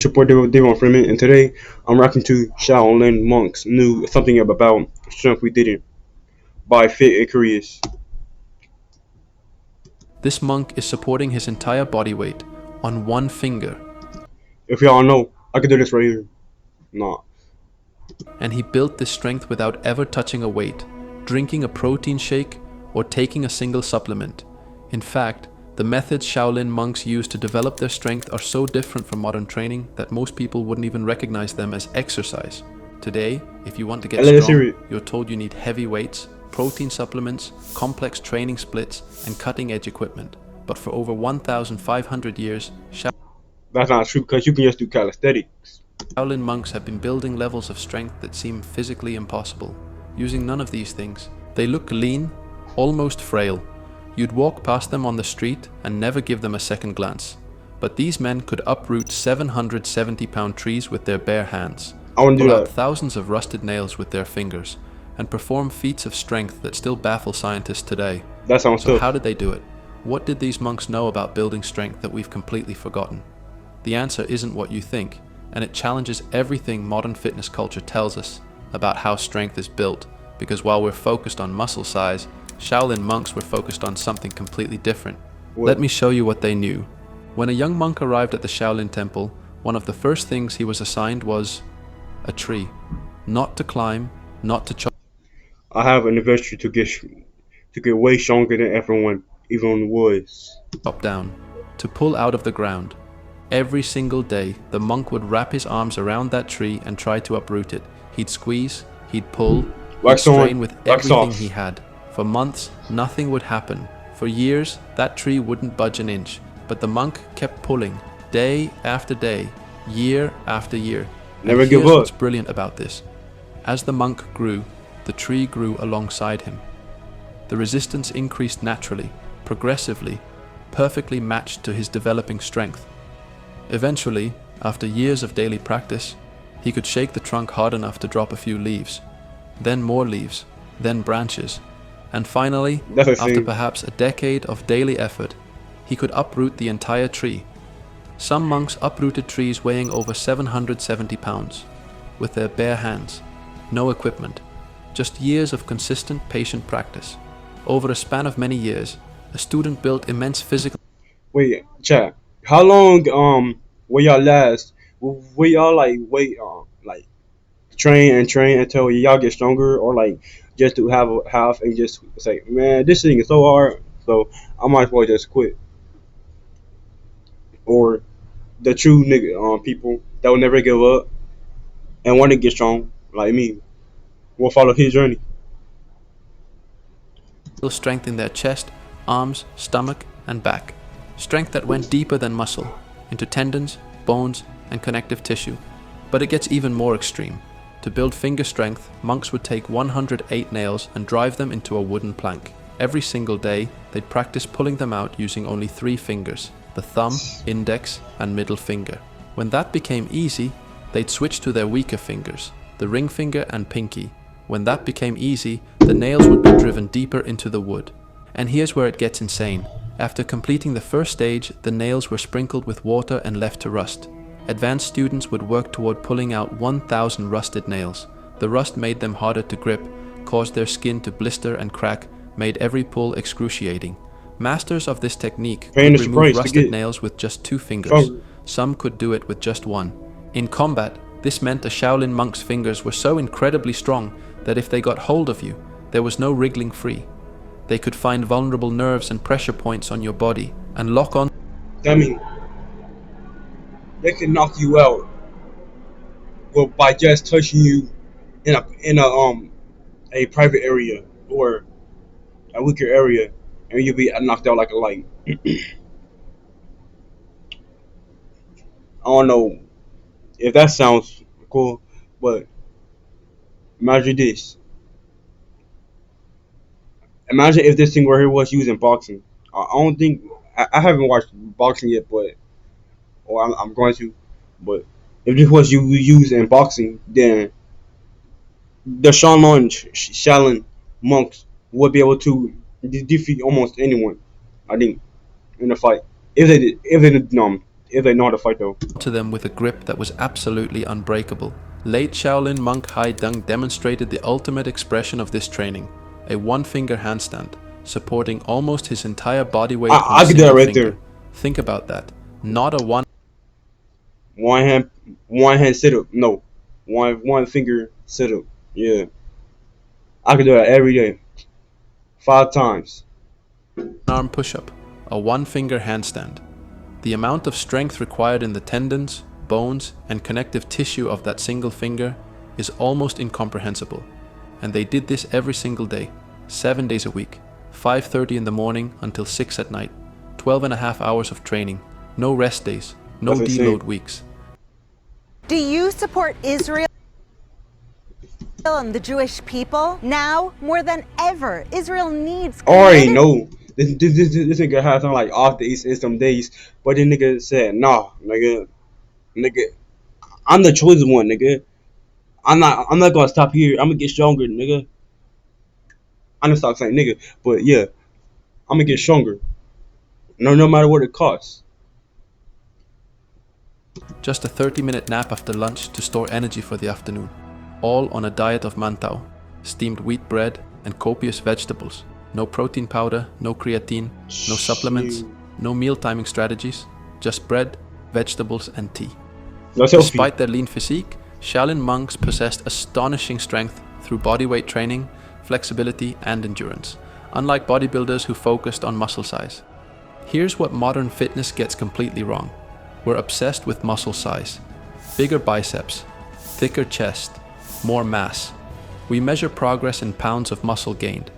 Support Devon Freeman, and today I'm rocking to Shaolin monks knew something about strength we didn't by Fit and Curious. This monk is supporting his entire body weight on one finger, If y'all know, I could do this right here. Nah, and he built this strength without ever touching a weight, drinking a protein shake, or taking a single supplement. In fact, the methods Shaolin monks use to develop their strength are so different from modern training that most people wouldn't even recognize them as exercise. Today, if you want to get let's hear strong, it. you're told you need heavy weights, protein supplements, complex training splits, and cutting-edge equipment. But for over 1,500 years, That's not true because you can just do calisthenics. Shaolin monks have been building levels of strength that seem physically impossible. Using none of these things, they look lean, almost frail. You'd walk past them on the street and never give them a second glance. But these men could uproot 770-pound trees with their bare hands, I want to do pull out that. thousands of rusted nails with their fingers, and perform feats of strength that still baffle scientists today. That sounds So tough. how did they do it? What did these monks know about building strength that we've completely forgotten? The answer isn't what you think, and it challenges everything modern fitness culture tells us about how strength is built, because while we're focused on muscle size, Shaolin monks were focused on something completely different. What? Let me show you what they knew. When a young monk arrived at the Shaolin temple, one of the first things he was assigned was a tree. Not to climb, not to chop I have an anniversary to get way stronger than everyone, even was. down, to pull out of the ground. Every single day, the monk would wrap his arms around that tree and try to uproot it. He'd squeeze, he'd pull, he'd Wax on, strain with wax everything off. he had. For months, nothing would happen. For years, that tree wouldn't budge an inch, but the monk kept pulling, day after day, year after year. Never And give here's up. what's brilliant about this. As the monk grew, the tree grew alongside him. The resistance increased naturally, progressively, perfectly matched to his developing strength. Eventually, after years of daily practice, he could shake the trunk hard enough to drop a few leaves, then more leaves, then branches, and finally, That's after insane. perhaps a decade of daily effort, he could uproot the entire tree. Some monks uprooted trees weighing over 770 pounds, with their bare hands, no equipment, just years of consistent, patient practice. Over a span of many years, a student built immense physical Wait, chat. How long will y'all last? Will y'all like wait like train and train until y'all get stronger, or like just to have a half and just say, man, this thing is so hard, so I might as well just quit. Or the true nigga people that will never give up and want to get strong like me will follow his journey. strength in their chest, arms, stomach, and back. Strength that went deeper than muscle, into tendons, bones, and connective tissue. But it gets even more extreme. To build finger strength, monks would take 108 nails and drive them into a wooden plank. Every single day, they'd practice pulling them out using only 3 fingers, the thumb, index, and middle finger. When that became easy, they'd switch to their weaker fingers, the ring finger and pinky. When that became easy, the nails would be driven deeper into the wood. And here's where it gets insane. After completing the first stage, the nails were sprinkled with water and left to rust. Advanced students would work toward pulling out 1,000 rusted nails. The rust made them harder to grip, caused their skin to blister and crack, made every pull excruciating. Masters of this technique Paying could the remove price to rusted get nails with just 2 fingers. stronger. Some could do it with just 1. In combat, this meant a Shaolin monk's fingers were so incredibly strong that if they got hold of you, there was no wriggling free. They could find vulnerable nerves and pressure points on your body and lock on. I mean, they can knock you out, well, by just touching you in a private area or a weaker area, and you'll be knocked out like a light. I don't know if that sounds cool, but imagine this. Imagine if this thing were here was used in boxing. I don't think I haven't watched boxing yet, but or I'm going to. But if this was used in boxing, then the Shaolin monks would be able to defeat almost anyone. I think in a fight if they did if they know how to fight though. To them with a grip that was absolutely unbreakable. Late Shaolin monk Hai Deng demonstrated the ultimate expression of this training, a one-finger handstand, supporting almost his entire body weight on I a could do that single right finger. there. Think about that. Not a One hand, one hand sit up. No, one finger sit up. Yeah, I could do that every day, 5 times. one-arm push-up, a one-finger handstand. The amount of strength required in the tendons, bones, and connective tissue of that single finger is almost incomprehensible. And they did this every single day, 7 days a week, 5:30 in the morning until 6 at night, 12 and a half hours of training, no rest days, no That's insane. deload weeks. Do you support Israel and the Jewish people? Now, more than ever, Israel needs Already committed know this nigga had some like off days in some days, but then nigga said, nah, nigga, I'm the chosen one, nigga. I'm not gonna stop here. I'm gonna get stronger, nigga. I'm gonna stop saying nigga, but yeah, I'm gonna get stronger. No matter what it costs. Just a 30-minute nap after lunch to store energy for the afternoon, all on a diet of mantau, steamed wheat bread, and copious vegetables. No protein powder, no creatine, no supplements, no meal timing strategies, just bread, vegetables, and tea. That's healthy. Despite their lean physique, Shaolin monks possessed astonishing strength through bodyweight training, flexibility, and endurance, unlike bodybuilders who focused on muscle size. Here's what modern fitness gets completely wrong. We're obsessed with muscle size. Bigger biceps, thicker chest, more mass. We measure progress in pounds of muscle gained.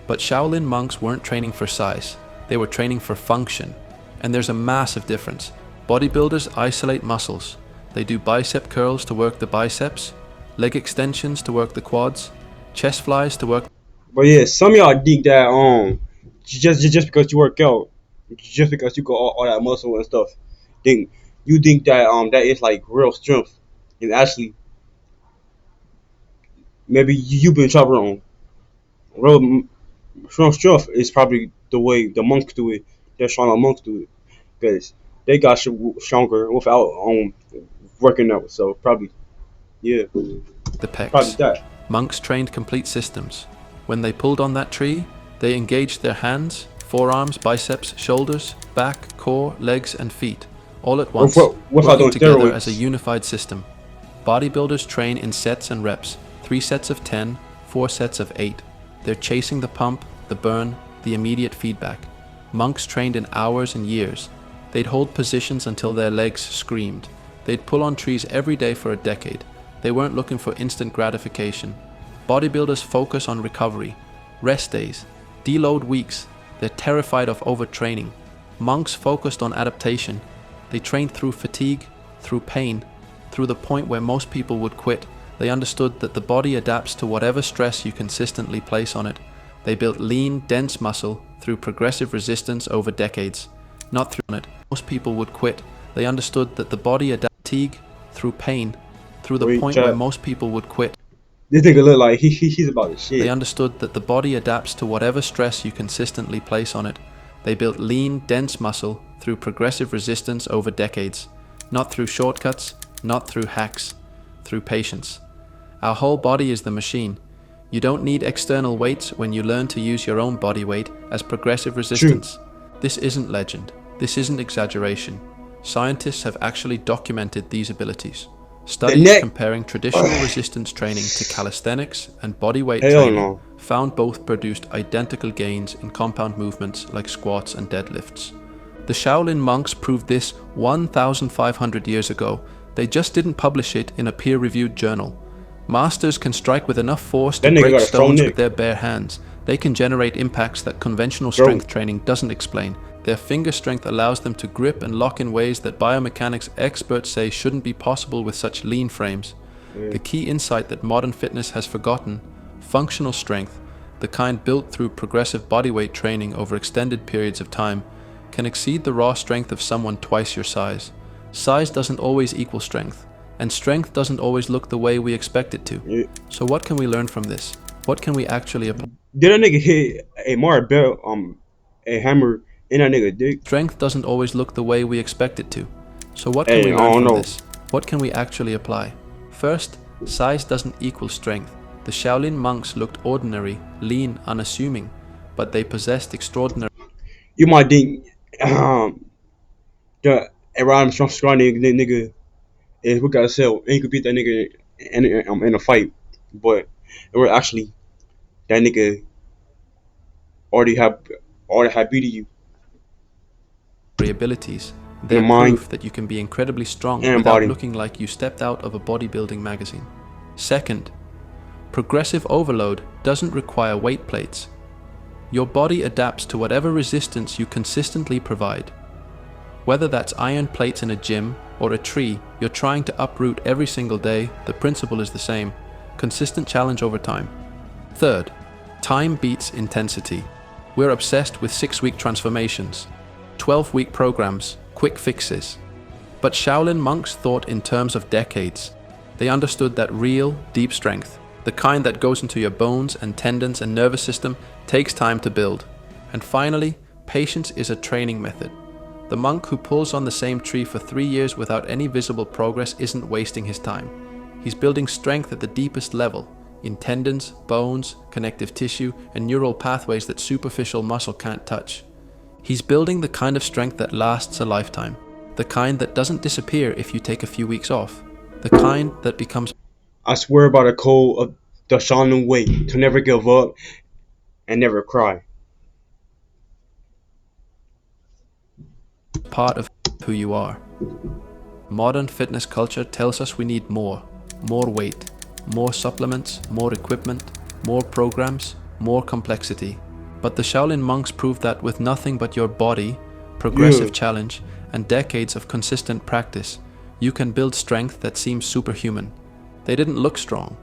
But Shaolin monks weren't training for size, they were training for function. And there's a massive difference. Bodybuilders isolate muscles. They do bicep curls to work the biceps, leg extensions to work the quads, chest flies to work. But yeah, some of y'all think that just because you work out, just because you got all that muscle and stuff, think you think that that is like real strength, and actually maybe you've been trapped wrong. Real strong strength is probably the way the monks do it. The Shaolin monks do it because they got stronger without working out. So probably yeah, The probably pecs. that. Monks trained complete systems. When they pulled on that tree, they engaged their hands, forearms, biceps, shoulders, back, core, legs, and feet, all at once, Without working those together steroids. as a unified system. Bodybuilders train in sets and reps, 3 sets of 10, 4 sets of 8. They're chasing the pump, the burn, the immediate feedback. Monks trained in hours and years. They'd hold positions until their legs screamed. They'd pull on trees every day for a decade. They weren't looking for instant gratification. Bodybuilders focus on recovery, rest days, deload weeks. They're terrified of overtraining. Monks focused on adaptation. They trained through fatigue, through pain, through the point where most people would quit. They understood that the body adapts to whatever stress you consistently place on it. They built lean, dense muscle through progressive resistance over decades, not through it. Most people would quit. They understood that the body adapts to fatigue, through pain, through the Wait, point chat. where most people would quit. This nigga look like he's about to shit. They understood that the body adapts to whatever stress you consistently place on it. They built lean, dense muscle through progressive resistance over decades, not through shortcuts, not through hacks, through patience. Our whole body is the machine. You don't need external weights when you learn to use your own body weight as progressive resistance. This isn't legend. This isn't exaggeration. Scientists have actually documented these abilities. Studies comparing traditional resistance training to calisthenics and bodyweight Hell training no. found both produced identical gains in compound movements like squats and deadlifts. The Shaolin monks proved this 1,500 years ago. They just didn't publish it in a peer-reviewed journal. Masters can strike with enough force to That nigga break got a strong stones neck. with their bare hands. They can generate impacts that conventional strength training doesn't explain. Their finger strength allows them to grip and lock in ways that biomechanics experts say shouldn't be possible with such lean frames. The key insight that modern fitness has forgotten: functional strength, the kind built through progressive bodyweight training over extended periods of time, can exceed the raw strength of someone twice your size. Size doesn't always equal strength, and strength doesn't always look the way we expect it to. Yeah. So what can we learn from this? What can we actually apply? Did a nigga hit a marble a hammer in that nigga dick? Strength doesn't always look the way we expect it to. So what can Hey, we I learn don't from know. this? What can we actually apply? First, size doesn't equal strength. The Shaolin monks looked ordinary, lean, unassuming, but they possessed extraordinary You might think the around strong nigga is we gotta sell and you could beat that nigga in a fight. But it was actually that nigga already have already had beaten you abilities. in the They're mind proof that you can be incredibly strong and without body. looking like you stepped out of a bodybuilding magazine. Second, progressive overload doesn't require weight plates. Your body adapts to whatever resistance you consistently provide. Whether that's iron plates in a gym or a tree you're trying to uproot every single day, the principle is the same. Consistent challenge over time. Third, time beats intensity. We're obsessed with 6-week transformations, 12-week programs, quick fixes. But Shaolin monks thought in terms of decades. They understood that real, deep strength, the kind that goes into your bones and tendons and nervous system, takes time to build. And finally, patience is a training method. The monk who pulls on the same tree for 3 years without any visible progress isn't wasting his time. He's building strength at the deepest level, in tendons, bones, connective tissue, and neural pathways that superficial muscle can't touch. He's building the kind of strength that lasts a lifetime, the kind that doesn't disappear if you take a few weeks off, the kind that becomes I swear by the code of the Shaolin way to never give up and never cry. part of who you are. Modern fitness culture tells us we need more weight, more supplements, more equipment, more programs, more complexity. But the Shaolin monks proved that with nothing but your body, Yeah. progressive challenge, and decades of consistent practice, you can build strength that seems superhuman. They didn't look strong.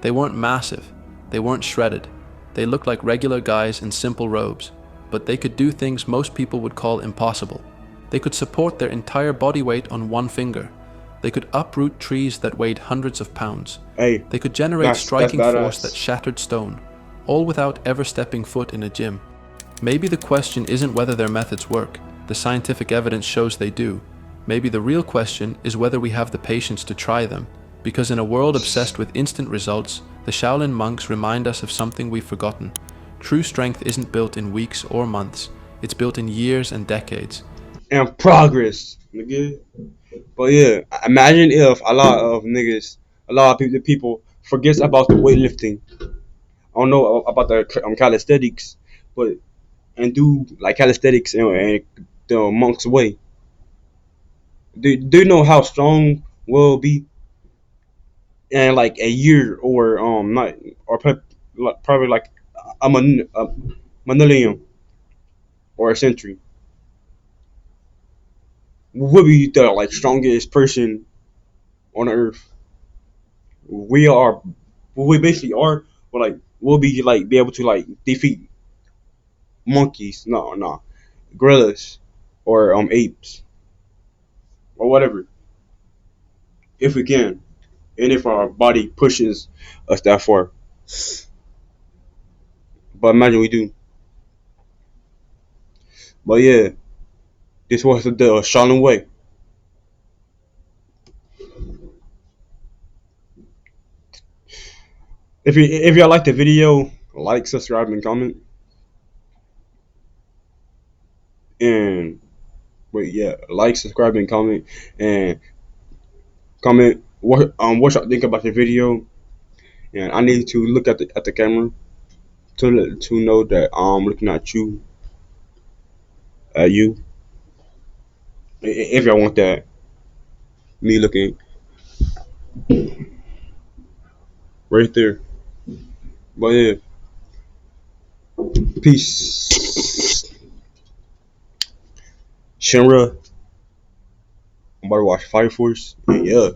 They weren't massive. They weren't shredded. They looked like regular guys in simple robes, but they could do things most people would call impossible. They could support their entire body weight on one finger. They could uproot trees that weighed hundreds of pounds. Hey, They could generate that's striking force that badass. shattered stone, all without ever stepping foot in a gym. Maybe the question isn't whether their methods work. The scientific evidence shows they do. Maybe the real question is whether we have the patience to try them. Because in a world obsessed with instant results, the Shaolin monks remind us of something we've forgotten. True strength isn't built in weeks or months. It's built in years and decades. And progress, nigga. But yeah, imagine if a lot of people forgets about the weightlifting. I don't know about the calisthenics, but and do like calisthenics and the monk's way. Do you know how strong we'll be in like a year or not or probably like a millennium or a century? We'll be the like strongest person on earth. We are, we basically are, but like we'll be able to like defeat monkeys, no, gorillas, or apes or whatever if we can, and if our body pushes us that far. But imagine we do. But yeah, this was the Shaolin way. If y'all like the video, like, subscribe, and comment. And wait, yeah, like, subscribe, and comment, and comment what y'all think about the video. And I need to look at the camera to know that I'm looking at you. If y'all want that, me looking right there. But yeah, peace. Shinra, I'm about to watch Fire Force. And yeah.